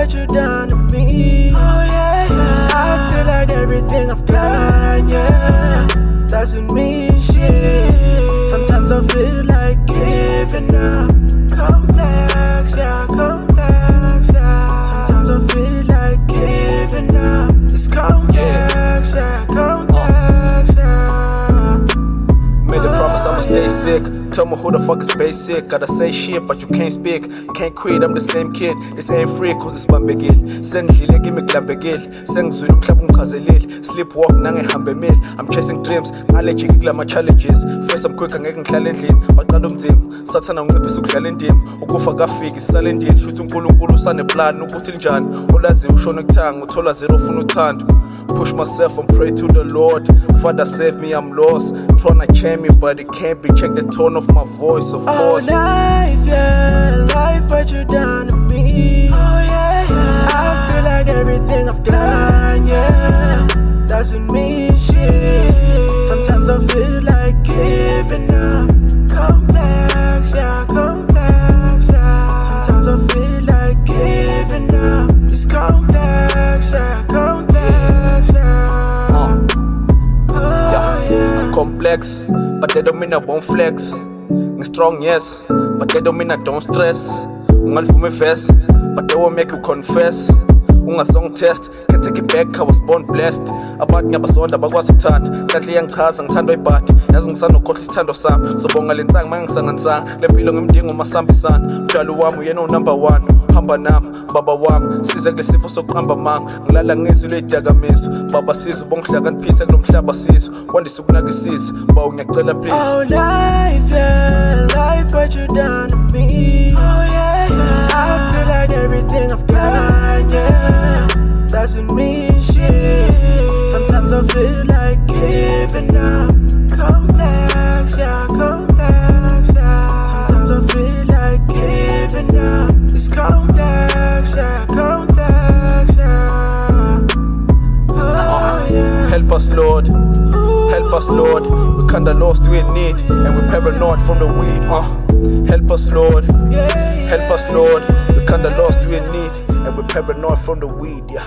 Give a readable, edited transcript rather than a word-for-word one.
what you done to me. Oh yeah, yeah. I feel like everything I've done, yeah, doesn't mean shit. Sometimes I feel like giving up. Complex, yeah, complex, yeah. Sometimes I feel like giving up. It's complex, yeah, complex, yeah. Made the promise I'ma stay sick. Tell me who the fuck is basic. Gotta say shit but you can't speak. Can't quit, I'm the same kid. It's ain't free cause it's bambegil. Sengidlile kimi glambegil. Sengizwile umhlaba ungichazelile. Sleepwalk nangihambe mile. I'm chasing dreams. Allergic kulama challenges. Face I'm quick angeke ngihlale endlini. Baqala umzimba. Sathana unciphisa ukudlala indima. Ukufa kafiki isale endlini. Shuthi uNkulunkulu usaneplan ukuthi njani. Olazi ushona kuthanga uthola zero ufuna uthando. Push myself and pray to the Lord. Father save me, I'm lost. Tryna change me, but it can't be. Check the tone of my voice, of course. Oh, life, yeah, life, what you done to me. Oh, yeah, yeah. I feel like everything I've done, yeah, doesn't mean shit. Sometimes I feel like giving up. Complex, yeah, complex, yeah. Sometimes I feel like giving up. It's complex, yeah, complex, yeah. Oh, yeah. Complex, but that don't mean I won't flex. Strong, yes, but that don't mean I don't stress. Ungalifuma verse, but they won't make you confess. Unga song test, can take it back, I was born blessed. Abantu ngiyabasonda bakwazi ukuthanda. Kanti iyangichaza ngithandwa ibhadi. Yazi ngisanokhohlwa isithando sami. Sobonga lensanga mangisanganisanga. Lempilo ngimdinga umasambisana. Mdalo wami uyena number 1. Hamba nami, baba wami. Size kulesifo sokuqamba manga. Ngilala ngizwi lwedakamizwa. Baba siza ubongihlakaniphisa kulomhlaba sizwe. Wandisa ukunaka isizwe. Bawu ngiyacela please. Oh life, yeah, life, what you done to me. Oh yeah, yeah. I feel like everything I've done, yeah, doesn't mean shit. Sometimes I feel like giving up. Complex, yeah, complex, yeah. Sometimes I feel like giving up. It's complex, yeah, complex, yeah. Oh yeah. Help us, Lord. Help us, Lord. We're kinda lost, we in need, and we're paranoid from the weed. Help us, Lord. Help us, Lord. We're kinda lost, we in need, and we're paranoid from the weed. Yeah.